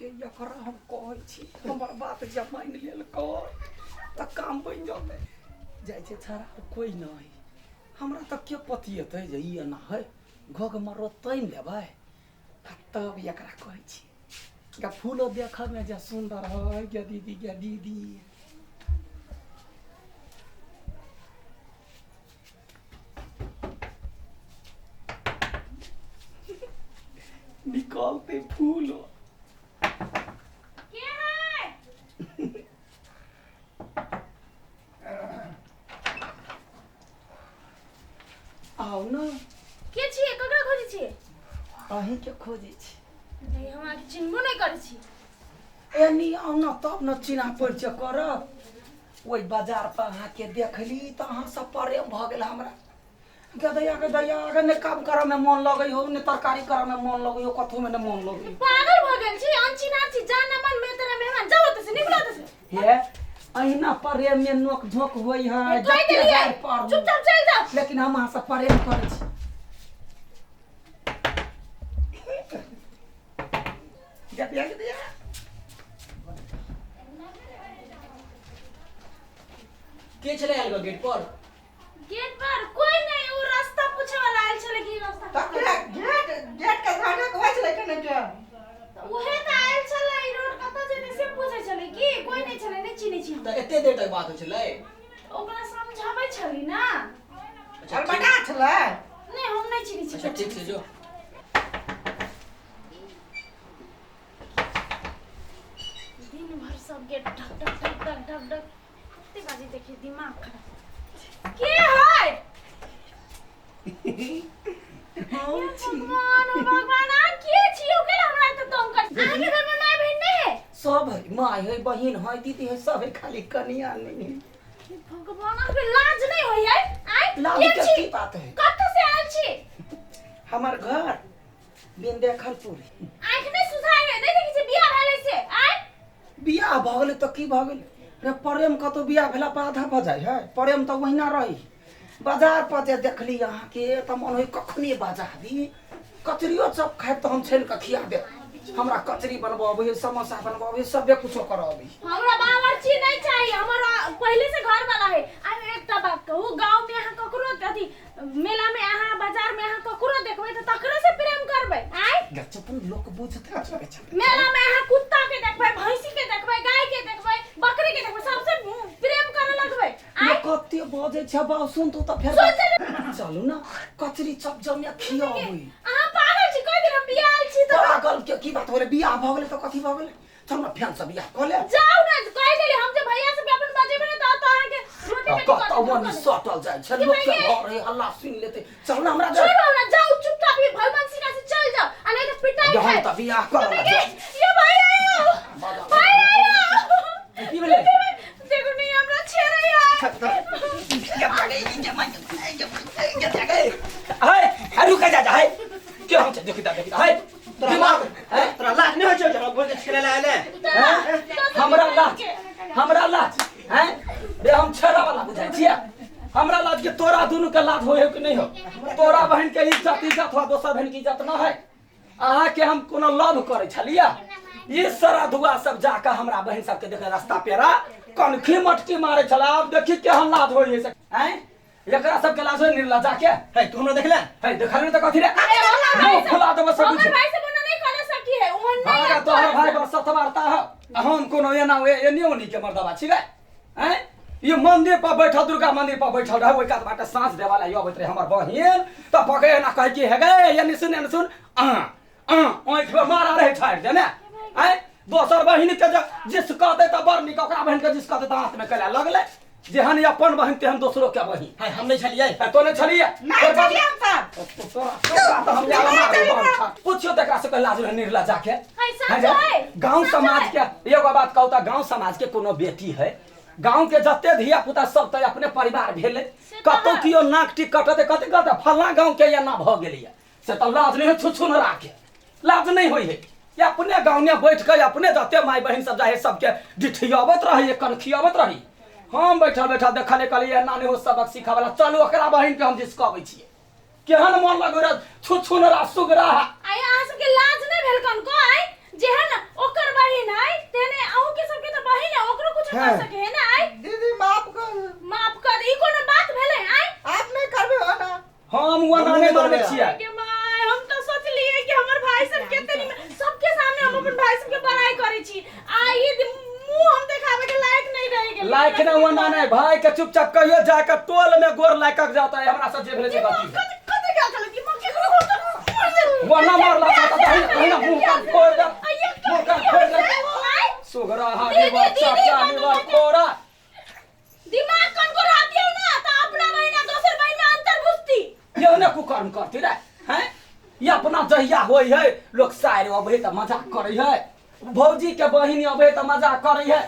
एकरा हम कहै छी हमर बात जब मान लेल कर त काम बन जाते जाय छै छाड़ा कोई नहीं हमरा त के पतियेतै जे ई एना है घग मरो तैन लेबै तब एकरा कहै छी गा फूलो देखऽ में जे सुंदर है गे दीदी निकालते फूल के है आओ न के छिए ककरा खोजै छिए अहीं के खोजै छी नहीं हमरा के चिन्हबो नहीं करै छी एनी आउ न तब न चिन्हा परिचय करब ओइ बाजार पर अहाँ के देखली त अहाँ सब प्रेम भ गेल हमरा गदया के ने काम करे में मन लगै हो ने तरकारी करे में मन लगै हो कथु में ने मन लगै पागल भ गेल छी अनचिना छी जान मन में तेरा मेहमान जाओ त से निकलो त से हे अहिना प्रेम में नोक झोंक होई है जत्ते बार पर चुपचाप चल जाओ लेकिन हम अहाँ से प्रेम करै छी गदया के चले आयल गेट पर कोई नहीं वो रास्ता पूछे वाला आइल छले की रास्ता गेट के धागा कहै छले कने के ओहे त आइल छले ई रोड कत जेने से पूछे छले की कोई नहीं छले नहीं चिन्है छी त एते देर तक बात होय छलै ओकरा समझाबै छली ना चल बता छले नहीं हम नहीं चिन्है छी अच्छा ठीक से जो दिन भर सब गेट ढक ढक ढक ढक ढक ढक कितने बाजी देखिए दिमाग खराब के है भगवान आ के छियो के हमरा त तंग कर आगे घर में माय बहन नहीं है सब है माय है बहिन है दीदी है सब है खाली कनिया नहीं है भगवान अबे लाज नहीं होई है आय लाज के की बात है कत से आइल छी हमार घर बिंदेखलपुर आंख में सुझाई है नहीं देखि बियाह भेले से आय बियाह भ गेलै त की भ गेलै रे प्रेम कतो बियाह भेला पर आधा भ जाय है प्रेम त वहिना रही बाजार पर जे देखली अहाँ के त मन होई कखनी बाजा दी कचरियो सब खाए त हम छेल के खिया दे हमरा कचरी बनबाबे समोसा बनबाबे सबे कुछो कराबे हमरा बावर्ची नहीं चाहिए हमरा पहले से घर वाला है आ एकटा बात कहू गांव में अहाँ ककरो अथी मेला में अहाँ बाजार में अहाँ ककरो देखबै त तकरे से प्रेम करबै आय गचपन लोग बुझते छै मेला में अहाँ कुत्ता के देखबै भैंसी के देखबै गाय के देखबै बकरी के देखबै सबसे प्रेम करे लगबै आय कते बजे छ बा सुन तू त फेर चलू ना कचरी सब जमे खियाबे अहाँ पागल छी कोई दिन हम बियाह आइल छी त पागल के की बात होले बियाह भ गेलै त कथी भ गेलै चल ना फैन से बियाह क ले जाओ ना कह देली हम जे भैया से अपन बजेबे न त अहाँ के रोटी पेटी कत वनी सटल जाय छ लोग के घर है हल्ला सुन लेते चल ना हमरा जा छोड़ो ना जाओ चुपचाप ही भगवान सिंह से चल जाओ आ नहीं तो पिटाई यहाँ है त बियाह कर ये भाई आयो की भेलै देखो नहीं हमरा छेड़े यार हाय रुक जा हाय के हम छ देखि ता हाय दिमाग है तोरा लाज नहीं होय छै बोल छले लाले हमरा लाज हैं रे हम छेड़ा वाला बुझाय छियै हमरा लाज के तोरा दुनु के लाज होय कि नहीं हो तोरा बहन के इज्जत हो दोसर बहन के इज्जत न है अहाँ के हम कोनो लव करे छलिया ई सारा धुआ सब जाके हमरा बहन सब के देखे रास्ता पेरा कनखी मटकी मारे छला अब देखि केहन लाज होय से हैं एकरा सब के लाज होय निर्लजा के है तू हमरा देखले है देखल त कथि रे भाई खुला देबो सब हमर भाई से बना नहीं कर सकी है ओहन नहीं हां तोहर भाई पर सतवारता है हम कोनो एना एनियो नहीं के मर्दबा छियै हैं ये मंदिर पर बैठल दुर्गा मंदिर पर बैठल रहे ओइ कात बाटे सांस देवाला यो बैठ रहे हमर बहिन त पके ना कह के हे गे ये सुन ओइ के मारा रहे छाड़ दे ने हैं दोसर बहिन के जिस कहते त बड़ निक ओकरा बहिन के जिस कहते त हाथ में कला लगले जेहन अपन बहिन तेहन दोसरो के बहिन है हम नहीं छलिए तो ने छलिए नहीं छलिए हम सब पूछियो तकरा से कहला जो निर्लजा के है गांव समाज के एगो बात कहू त गांव समाज के कोनो बेटी है गांव के जत्ते धिया पुता सब त अपने परिवार भेले कतो कियो नाक टिक कटते कते कते फल्ला गांव के एना भ गेलिए से त लाज नहीं छुछुन राखे लाज नहीं होई है या अपने गांव में बैठ के अपने जत्ते माई बहन सब जाहे सबके डिठियावत रही कनखियावत रही हम बैठल बैठल देखले कहलिए एना नहीं हो सबक सिखावला चलू ओकरा बहन के हम जिसकबै छिए केहन मन लगो रे छुछुन रा सुगरा आय अहाँ सबके लाज नहीं भेल कनको आय जे है ना ओकर बहिन है तेने आहू के सबके तो बहिन है ओकरो कुछ हाँ। कर सके है ना आई दीदी माफ कर माफ कर ई कोनो बात भेले आई आप नहीं करबे हो ना हम वो नाने माने छियै के माय हम तो सोचलिए कि हमर भाई सब केतनी सबके सामने हम अपन भाई सब के बड़ाई करै छी आई मुंह हम देखावे के लायक नहीं रह गेल लायक ना वो नाने भाई के चुपचाप कहियो जाकर टोल में गोर लायक जाता है हमरा से जे भेले जे गलती है। कते क्या चल कि मके को वो ना मारला था कहीं मुंह का फोड़ दे मुंह का फोड़ दे सुगरा हाडी बच्चा चानी बार खोरा दिमाग कन को रातियो ना त अपना बहिना दोसर बहिन में अंतर बुझती ये ने कुकर्म करती रे हैं ये अपना जहिया होई है लोग साइर अबे त मजाक करे है भौजी के बहिन अबे त मजाक करे है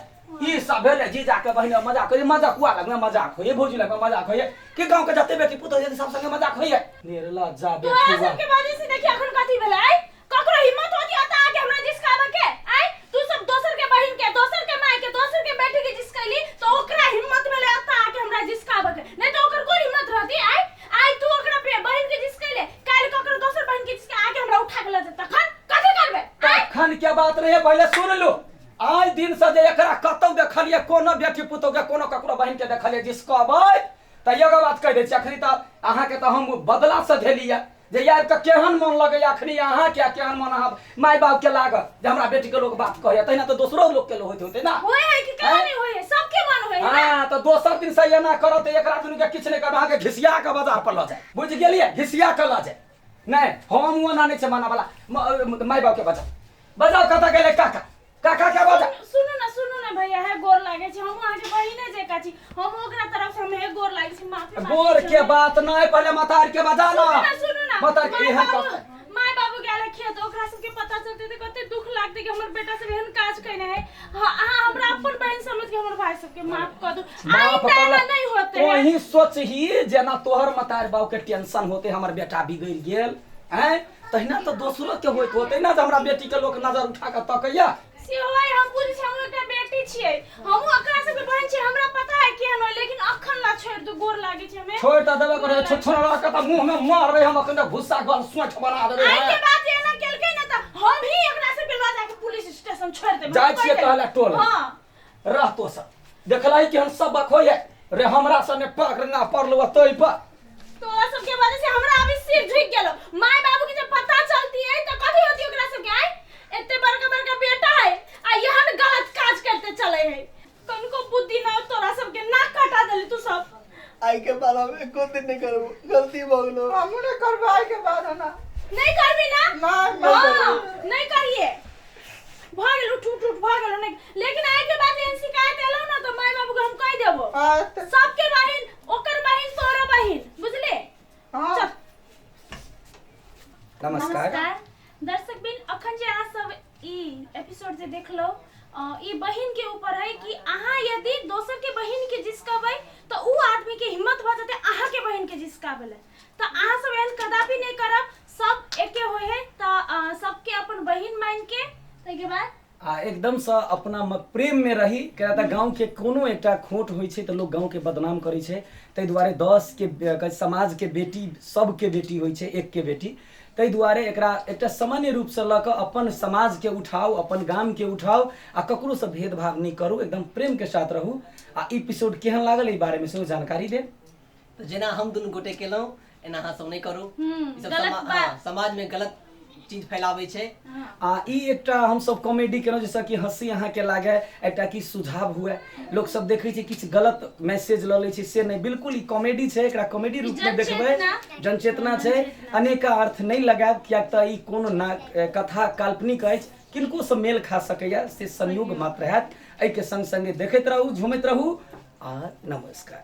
ई सब भेले जीजा के बहिन मजाक करे मजाक हुआ लगना मजाक होय भौजी लगे मजाक होय कि गांव के जते बेटी पुतो यदि सब संगे मजाक होय निर्ला जा तो बेटी ऐसे के वजह से देखिए अखन कथी भेलै आई ककरो हिम्मत होती आता आके हमरा जिसकाबे के आई तू सब दोसर के बहिन के दोसर के माई के दोसर के बेटी के जिसकैली तो ओकरा हिम्मत भेलै आता आके हमरा जिसकाबे के नहीं तो ओकर कोई हिम्मत रहती आई तू ओकरा पे बहिन के जिसकैले काल ककरो दोसर बहिन के जिसके आके हमरा उठा के ले जता तखन कथी करबे तखन के बात रहे पहले सुन लो आज दिन से जे एकरा कतौ देखलिए कोनो बेटी पुतो के कोनो ककरो बहिन के देखलिए जिसकाबे त एगो बात कह दे छी अखनी त अहाँ के त हम बदला से धेलिए जे यार के केहन मन लगे अखनी अहाँ के केहन मन अहाँ माय बाप के लाग जे हमरा बेटी के लोग बात कहे तहिना तो दोसरो लोग के होते होते ना होय है कि केना नहीं होय है सबके मन होय है हां तो दोसर दिन से ये ना करत एकरा दुनु के किछ नहीं कर अहाँ के घिसिया के बाजार पर ल जाए बुझ गेलिए घिसिया के ल जाए नहीं हम वो ना नहीं छे माना वाला माय बाप के बजाओ कथा गेले काका काका के बजा सुनु ना भैया है गोर लागे छी हम आके बहिने जे काची हम ओकरा तरफ से हम है गोर लागे छी माफी गोर के बात नहीं पहले मतार के बजा ना सुनु ना मतार के है माय बाबू गेले खेत ओकरा सबके पता चलते त कते दुख लागते कि हमर बेटा सब एहन काज कइने है हां हमरा अपन बहन समझ के हमर भाई सबके माफ कर दो माफ आइंदा नहीं होते हैं वही सोच ही जेना तोहर मतार बाबू के टेंशन होते हमर बेटा बिगड़ गेल हैं तहिना तो दोसरो के होते ना जे हमरा बेटी के लोग नजर उठा के तकैया से होय हम पूरी हम एकटा बेटी छियै हम ओकरा सबके बहन छियै हमरा पता है केहन होय लेकिन अखन ला छोड़ दो गोर लागे छै हमें छोड़ त देबे करे छोरा के त मुंह में मार रहे हम अखन भुस्सा गल सोच बना देबे आई के बात ये ना केलकै ना त हम ही एकरा से बिलवा जाके पुलिस स्टेशन छोड़ देबै जाय छियै कहला टोल हां रहतो सब देखलाई कि हम सब बखोय रे हमरा सने पकड़ना पड़लो तोय पर तोरा सबके वजह से हमरा अभी सिर झुक गेलो माय बाबू के जब पता चलती है त कथि होती ओकरा सबके आई एते बड़का बड़का बेटा है आ यहन गलत काज करते चले है कनको बुद्धि ना तोरा सबके नाक काटा देली तू सब आई के बाद हम एको दिन नहीं करबो गलती हो गेलो हम नहीं करबो आई के बाद ना नहीं करबी ना नहीं हाँ, नहीं करिए भाग लो टूट भाग लो नहीं लेकिन आई के बाद एन शिकायत एलो ना तो माय बाबू को हम कह देबो सबके बहिन ओकर बहिन तोरा बहिन बुझले हां चल नमस्कार दर्शक बिन अखन जे अहाँ सब ई एपिसोड जे देखलो ई बहिन के ऊपर है कि अहाँ यदि दोसर के बहिन के जिसकाबै तो उ आदमी के हिम्मत भ जते अहाँ के बहिन के जिसकाबेले तो अहाँ सब एहन कदापि नहीं करब सब एके होय है तो सबके अपन बहिन मान के तै के बाद एकदम से अपना प्रेम में रही कहता गांव के कोनो एकटा खोट होई छै त लोग गांव के बदनाम करै छै तै दुआरे 10 के समाज के बेटी सब के बेटी होई छै एक के बेटी तै दुआरे एकरा एकटा सामान्य रूप से लक अपन समाज के उठाओ अपन गांव के उठाओ आ ककरो से भेदभाव नहीं करू एकदम प्रेम के साथ रहू आ एपिसोड केहन लागल ई बारे में से जानकारी दे तो जेना हम दुनू गोटे केलहुं एना अहाँ सब नहीं करू ई सब गलत बात। समाज में गलत चीज फैलावे छै आ ई एकटा हम सब कॉमेडी केलहुँ जैसे कि हंसी अहाँ के लागे एकटा की सुझाव हुए लोग सब देखै छै किछ गलत मैसेज ल लै छै से नहीं बिल्कुल ई कॉमेडी छै एकरा कॉमेडी रूप में देखबै जनचेतना छै अनेक अर्थ नहीं लगायब कियाक त ई कोनो कथा काल्पनिक अछि किनको से मेल खा सकैया से संयोग मात्र हैत एहि के संग संगे देखैत रहू झुमैत रहू आ नमस्कार।